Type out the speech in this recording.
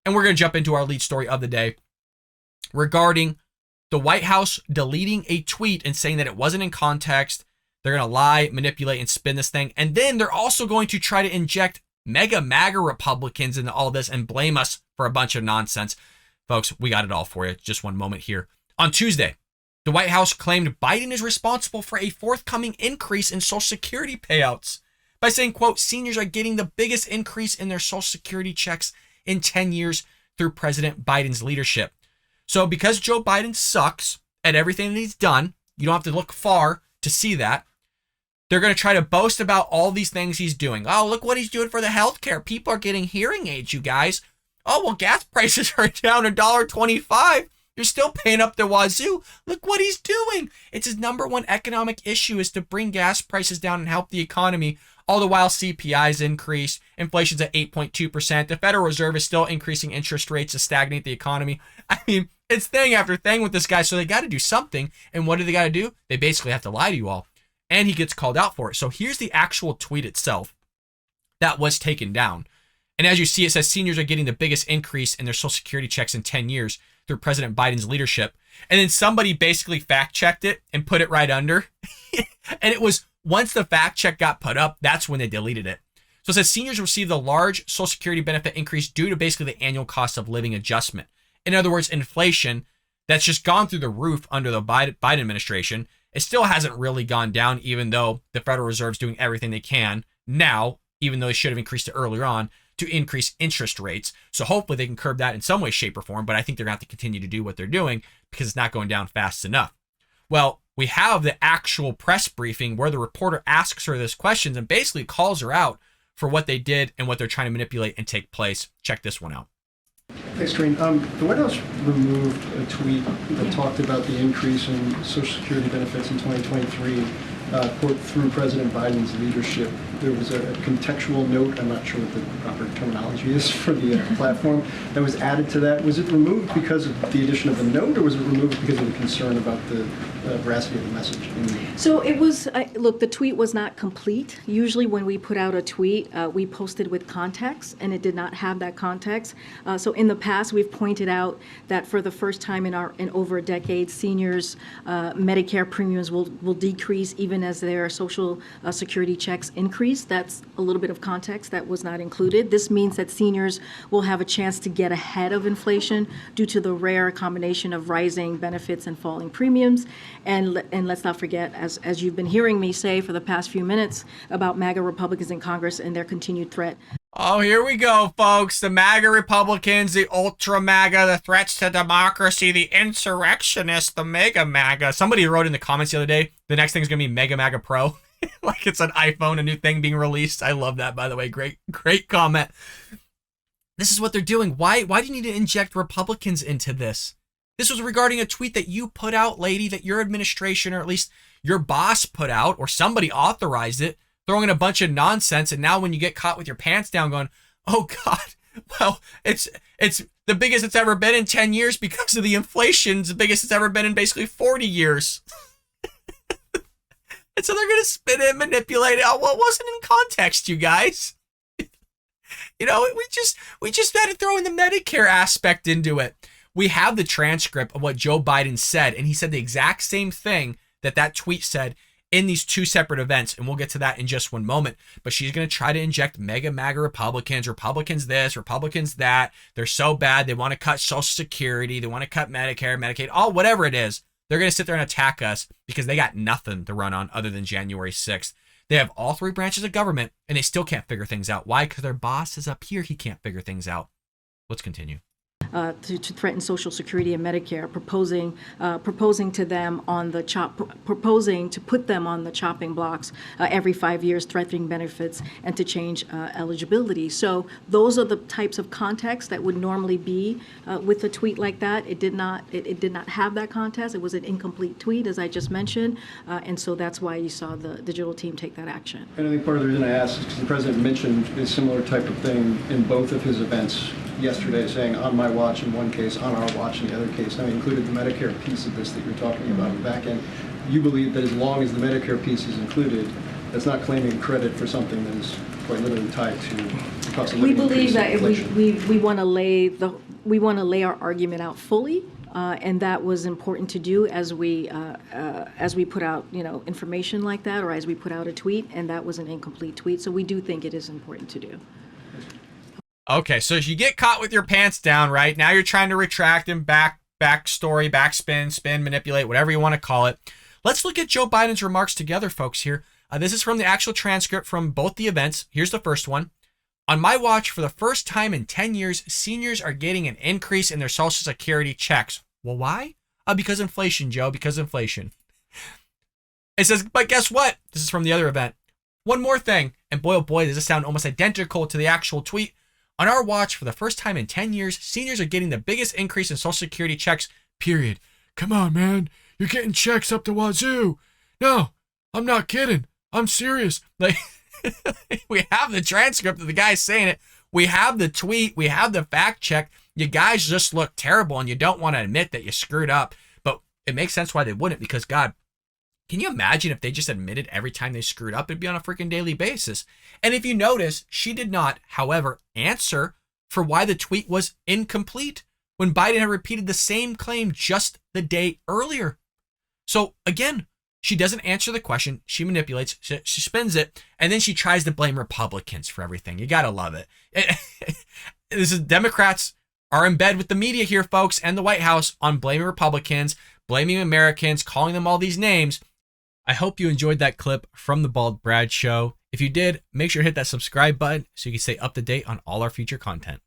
And we're going to jump into our lead story of the day regarding the White House deleting a tweet and saying that it wasn't in context. They're going to lie, manipulate, and spin this thing. And then they're also going to try to inject mega MAGA Republicans into all this and blame us for a bunch of nonsense. Folks, we got it all for you. Just one moment here. On Tuesday, the White House claimed Biden is responsible for a forthcoming increase in Social Security payouts by saying, quote, seniors are getting the biggest increase in their Social Security checks in 10 years through President Biden's leadership. So because Joe Biden sucks at everything that he's done, you don't have to look far to see that. They're going to try to boast about all these things he's doing. Oh, look what he's doing for the healthcare. People are getting hearing aids, you guys. Oh, well, gas prices are down $1.25. You're still paying up the wazoo. Look what he's doing. It's his number one economic issue is to bring gas prices down and help the economy. All the while CPI's increased. Inflation's at 8.2%. The Federal Reserve is still increasing interest rates to stagnate the economy. I mean, it's thing after thing with this guy. So they got to do something. And what do they got to do? They basically have to lie to you all. And he gets called out for it. So here's the actual tweet itself that was taken down. And as you see, it says seniors are getting the biggest increase in their Social Security checks in 10 years through President Biden's leadership. And then somebody basically fact checked it and put it right under. And it was once the fact check got put up, that's when they deleted it. So it says seniors receive the large Social Security benefit increase due to basically the annual cost of living adjustment. In other words, inflation that's just gone through the roof under the Biden administration. It still hasn't really gone down, even though the Federal Reserve's doing everything they can now, even though they should have increased it earlier on, to increase interest rates. So hopefully they can curb that in some way, shape, or form, but I think they're going to have to continue to do what they're doing because it's not going down fast enough. Well, we have the actual press briefing where the reporter asks her this questions and basically calls her out for what they did and what they're trying to manipulate and take place. Check this one out. Thanks, Karine. The White House removed a tweet that talked about the increase in Social Security benefits in 2023 quote, through President Biden's leadership. There was a contextual note, I'm not sure what the proper terminology is for the platform, that was added to that. Was it removed because of the addition of the note, or was it removed because of the concern about the veracity of the message? So it was, look, the tweet was not complete. Usually when we put out a tweet, we posted with context, and it did not have that context. So in the past, we've pointed out that for the first time in over a decade, seniors' Medicare premiums will decrease even as their Social Security checks increase. That's a little bit of context that was not included. This means that seniors will have a chance to get ahead of inflation due to the rare combination of rising benefits and falling premiums. And let's not forget, as you've been hearing me say for the past few minutes about MAGA Republicans in Congress and their continued threat. Oh, here we go, folks. The MAGA Republicans, the ultra MAGA, the threats to democracy, the insurrectionists, the mega MAGA. Somebody wrote in the comments the other day, the next thing is going to be Mega MAGA Pro. Like it's an iPhone, a new thing being released. I love that, by the way. Great comment. This is what they're doing. Why do you need to inject Republicans into this? This was regarding a tweet that you put out, lady, that your administration, or at least your boss put out, or somebody authorized it, throwing in a bunch of nonsense. And now when you get caught with your pants down going, oh God, well, it's the biggest it's ever been in 10 years because of the inflation. It's the biggest it's ever been in basically 40 years. And so they're going to spin it, manipulate it. Oh, well, it wasn't in context, you guys. You know, we just had to throw in the Medicare aspect into it. We have the transcript of what Joe Biden said, and he said the exact same thing that tweet said in these two separate events, and we'll get to that in just one moment. But she's going to try to inject mega MAGA Republicans this, Republicans that. They're so bad. They want to cut Social Security. They want to cut Medicare, Medicaid, all whatever it is. They're going to sit there and attack us because they got nothing to run on other than January 6th. They have all three branches of government, and they still can't figure things out. Why? Because their boss is up here. He can't figure things out. Let's continue. To threaten Social Security and Medicare, proposing to them on the proposing to put them on the chopping blocks every 5 years, threatening benefits, and to change eligibility. So those are the types of context that would normally be with a tweet like that. It did not have that context. It was an incomplete tweet, as I just mentioned, and so that's why you saw the digital team take that action. And I think part of the reason I asked is because the president mentioned a similar type of thing in both of his events yesterday, saying on my watch in one case, on our watch in the other case. Now, he included the Medicare piece of this that you're talking about in the back end. You believe that as long as the Medicare piece is included, that's not claiming credit for something that is quite literally tied to the cost of We living believe increase that and if inflation. we want to lay our argument out fully, and that was important to do as we put out, information like that, or as we put out a tweet, and that was an incomplete tweet. So we do think it is important to do. Okay, so you get caught with your pants down, right? Now you're trying to retract and backstory, backspin, spin, manipulate, whatever you want to call it. Let's look at Joe Biden's remarks together, folks, here. This is from the actual transcript from both the events. Here's the first one. On my watch, for the first time in 10 years, seniors are getting an increase in their Social Security checks. Well, why? Because inflation, Joe, because inflation. It says, but guess what? This is from the other event. One more thing, and boy, oh boy, does this sound almost identical to the actual tweet. On our watch, for the first time in 10 years, seniors are getting the biggest increase in Social Security checks, period. Come on, man. You're getting checks up the wazoo. No, I'm not kidding. I'm serious. Like, we have the transcript of the guy saying it. We have the tweet. We have the fact check. You guys just look terrible, and you don't want to admit that you screwed up. But it makes sense why they wouldn't, because, God, can you imagine if they just admitted every time they screwed up? It'd be on a freaking daily basis. And if you notice, she did not, however, answer for why the tweet was incomplete when Biden had repeated the same claim just the day earlier. So again, she doesn't answer the question. She manipulates, she spins it, and then she tries to blame Republicans for everything. You got to love it. This is Democrats are in bed with the media here, folks, and the White House on blaming Republicans, blaming Americans, calling them all these names. I hope you enjoyed that clip from the Bald Brad Show. If you did, make sure to hit that subscribe button so you can stay up to date on all our future content.